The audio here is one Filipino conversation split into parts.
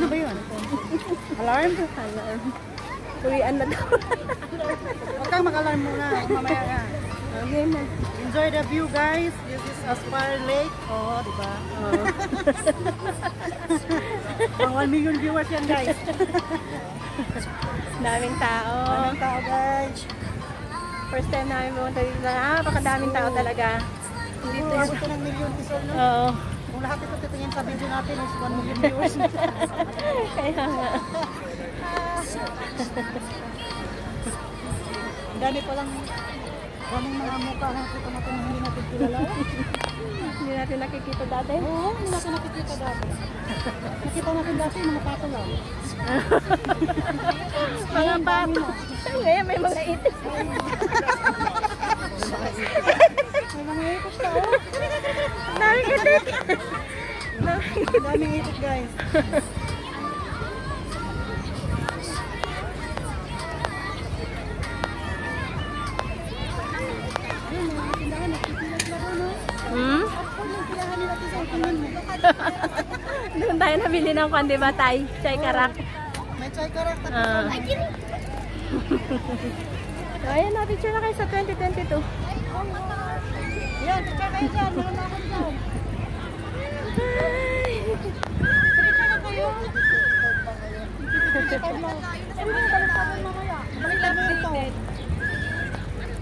Ano ba yun? Alarm? Alarm. Uwian na daw. Huwag kang mag-alarm muna. Mamaya ka. Okay na. Enjoy the view, guys. This is Aspire Lake. Oo, diba? Oo. Pang 1 million viewers yan, guys. Daming tao. Daming tao, guys. First time namin pumunta dito. Napakadaming tao talaga. Dito yung ito ng million isol, no? Oo. Kung lahat ito titingin sa video natin is 1 million viewers. Kaya nga. Dami palang daming mga mukha nakikita natin na hindi natin kilala. Hindi natin nakikita dati. Oo, hindi natin nakikita dati. Nakita natin dati mga pato lang. Mga pato. Ngayon may mga itis. May mga itis ka, oh. Daming itis. Daming itis, guys. Doon tayo nabili ng kwan, diba, Tay? Chai karak. May chai karak. So, ayan na, picture na kayo sa 2022. Yan, picture kayo dyan. Meron na ako dyan. Picture na kayo.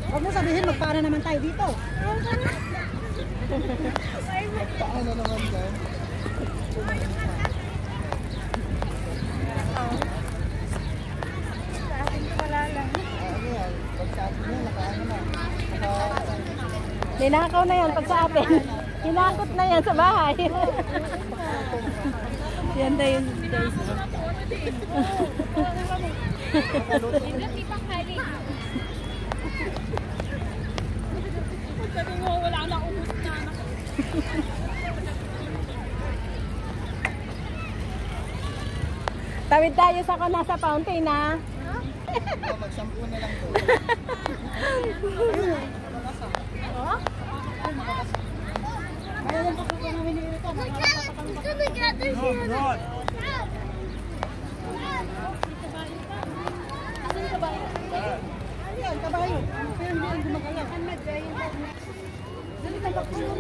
Huwag mo sabihin, magpaano naman tayo dito. Magpaano naman tayo? Sa akin ko wala lang. Ano yan? Pag sa atin yan, nakaano na. Ninakaw na yan pag sa atin. Hinakot na yan sa bahay. Yan na yun, guys. Sabi mo, wala na ubus na anak. Tawid tayo sa ko nasa fountain, ha? Mag-shampoo na lang po. Oh? Ayaw pa po namin ni Erika. Ayan, kabayo. Pero hindi ang gumagalaw. Dali na bakit mo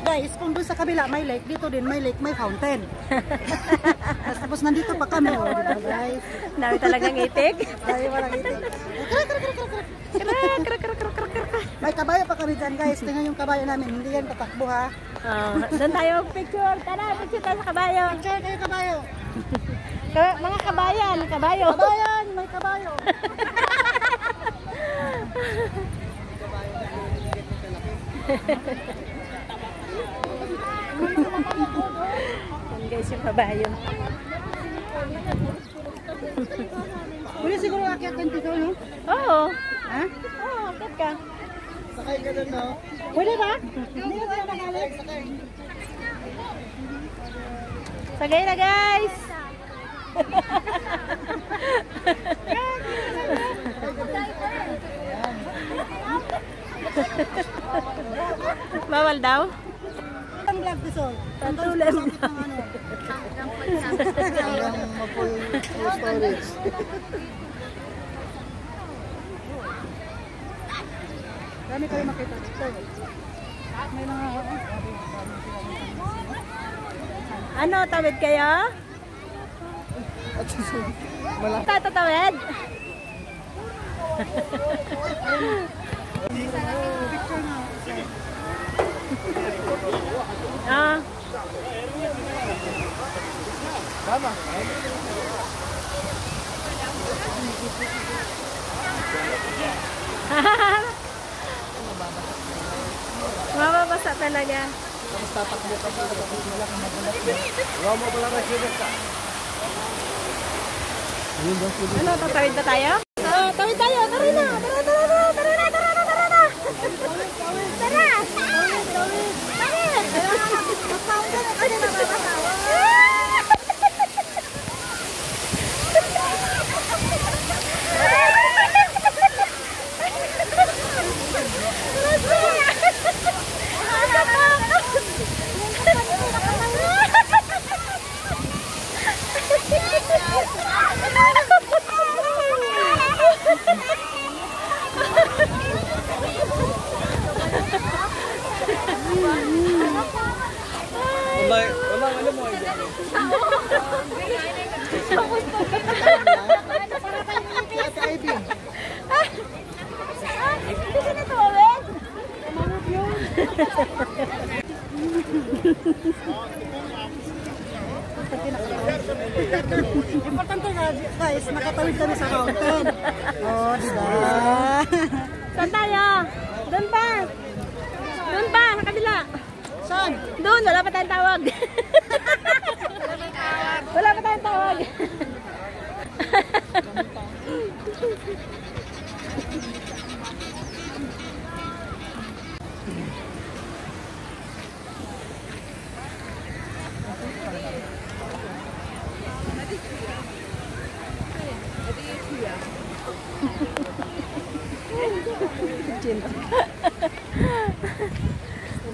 guys, kung doon sa kabila may lake, dito din may lake, may fountain. Tapos nandito pa kami, oh, diba guys? Dami talagang itik. Ay, walang itik. May kabayo pa kami dyan, guys. Tingnan yung kabayo namin, hindi yan tatakbo, ha? Oh, doon tayo picture. Tara, picture tayo sa kabayo. Picture kayo kabayo. Mga kabayan, kabayo. Kabayan, may kabayo. Yan guys yung kabayo. Pwede siguro akyat din dito, no? Oo. Ha? Oo, akit ka. Sakay ka doon, no? Pwede ba? Hindi na tayo nagalit. Sakay. Sagay na guys. Bawal daw? Ang vlog dito. Tantulan. Hanggang mag-full storage. Dami kayo makita dito. May mga... Ano, tawid kayo? Tatawid? Picture na. Ah. Tama. Mababasa talaga. Tapos tatakbo ka dito. Tapos malaking magulat na. Huwag mo pala na-serious ka. Ano, tatawid na tayo? Tawid tayo, tara na! Tara na! Ate Ivy. Hindi na tumawin. Importante nga, guys, nakatawid kami sa fountain. Oh, di ba? Saan tayo? Doon pa. Doon pa, sa kabila. Saan? Doon, wala pa tayong tawag. Wala pa tayong tawag.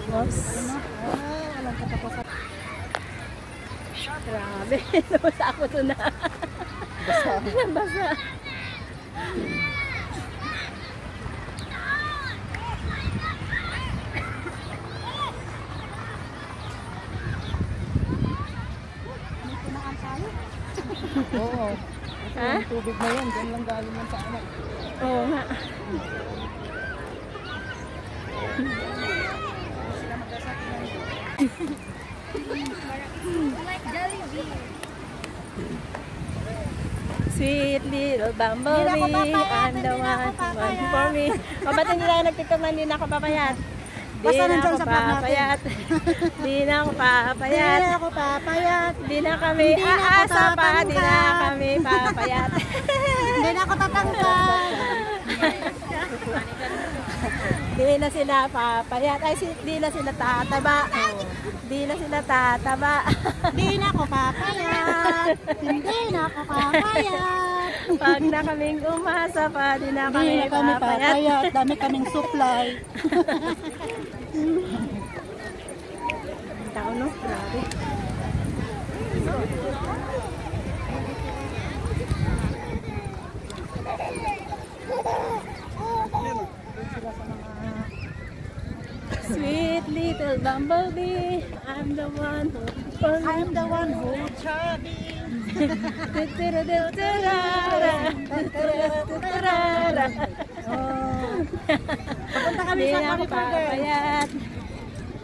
Oops. Walang katapasan. Grabe, nabasa ako ito na. Basta. Nabasa. Oo. Ha? Ang tubig na yan, dyan lang galing yan sa anak. Oo nga. Sweet little bumblebee, I'm the one for me. O ba't hindi tayo nagtiktok na hindi na ako papayat? Di Basta na nandyan ako sa vlog natin. papayat. Di na ako Hindi papayat. ako papayat. Di na kami Hindi na ako aasa pa. Di na tatangkad. kami papayat. Hindi na ako tatangkad. Di na sila papayat. Ay, di na sila tataba. Di na sila tataba. Hindi na ako papayat. Hindi na ako papayat. Pag na kaming umasa pa, di na Hindi kami na kami papayat. papayat. Dami kaming supply. Tao, no? Grabe. Sweet little bumblebee, I'm the one who I'm the one who chubby. Oh. Papunta kami Di sa na ako California. papayat.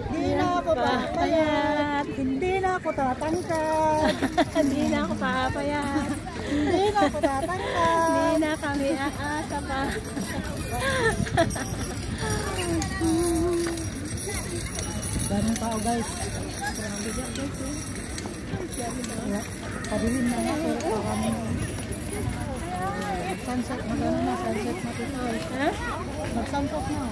Hindi na ako papayat. Hindi na ako tatangkad. Hindi na ako papayat. Hindi na ako tatangkad. Hindi na kami aasa pa. Daming tao guys. Padilim na nga pero kami. Sunset na gano'n na. Sunset na dito. Ha? Mag-sunset na.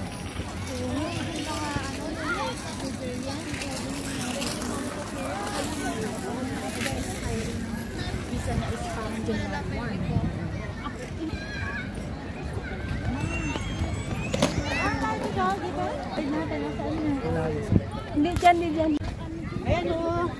Hindi dyan, hindi dyan. Ayan o.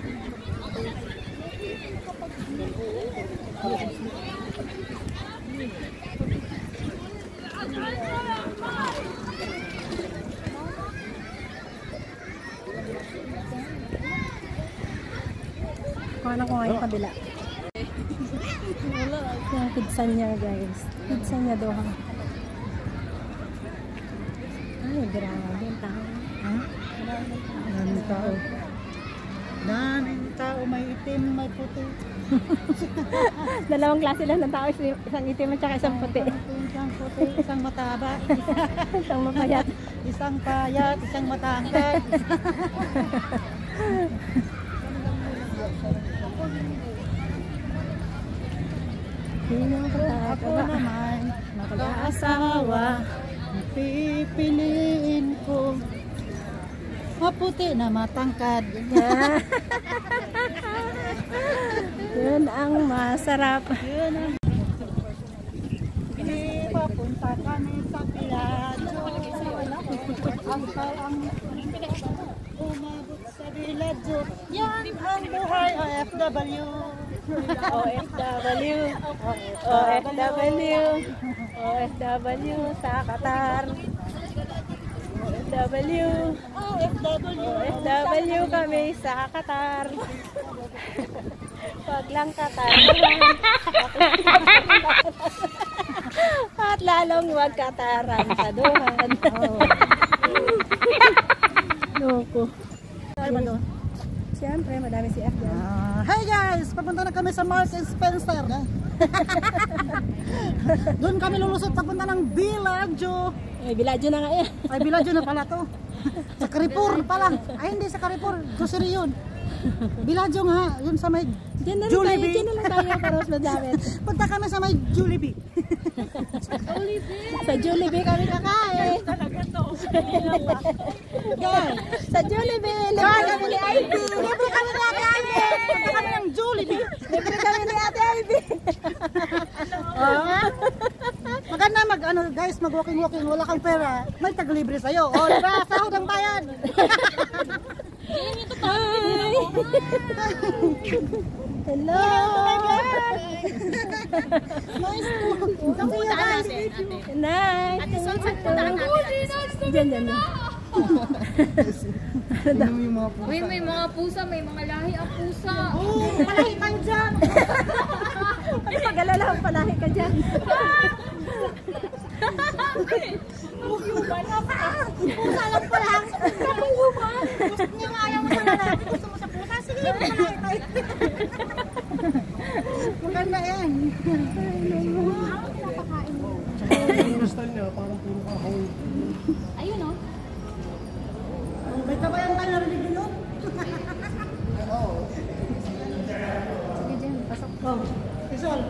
Kuha ko nga yung kabila. Wala. Yung pizza niya, guys. Pizza niya doon. Ay, grabe yung tao. Ha? Daming tao. Daming tao. May itim, may puti. Dalawang klase lang ng tao. Isang itim at saka isang puti. Isang puti, isang mataba. Isang mapayat. Isang payat, isang matangkad. Ako naman, mag-aasawa. Pipiliin ko maputi na matangkad. Yun ang masarap. Yun ang papunta kami sa Pilato. Ang umabot sa Pilato. Yan ang buhay OFW. OFW. OFW. OFW sa Qatar. OFW. OFW. OFW kami sa Qatar. Wag lang kataran. At lalong wag kataran sa duhan. Loko. Ay, ba doon? Siyempre, madami si F dyan. Hey guys! Papunta na kami sa Marks and Spencer. Doon kami lulusot papunta ng Villaggio. Eh, Villaggio na nga yan. Ay, Villaggio na pala to. Sa Carrefour pala. Ay, hindi sa Carrefour. Grocery yun. Villaggio nga. Yun sa may Diyan na lang tayo, Jollibee. diyan na lang tayo para mas madami. Punta kami sa may Jollibee. Sa Jollibee kami kakain. Guys! Sa Jollibee, libre Guys! kami ni Ivy. Libre kami na Ate Ivy! Punta kami ng Jollibee. Libre kami ni Ate Ivy. Maganda guys, mag-walking-walking, wala kang pera, may taglibre sa'yo. O, diba? Sahod ang bayan. Hi! Hello! Nice to see you guys. Nice! Ate Sol, saan puntaan natin? Diyan, diyan. Uy, may mga pusa, may mga lahi ang pusa. Oh, malahi man dyan. Ay, pag-alala ang palahi ka dyan. Pusa lang pala. Kapuyuban. Gusto niya nga ayaw mo sa lalaki. Gusto mo sa pusa. Sige, malahi tayo. Maganda yan. Ayun, oh. May kabayan tayo narinig din yun. Sige, Jen, pasok. Oh, Isol.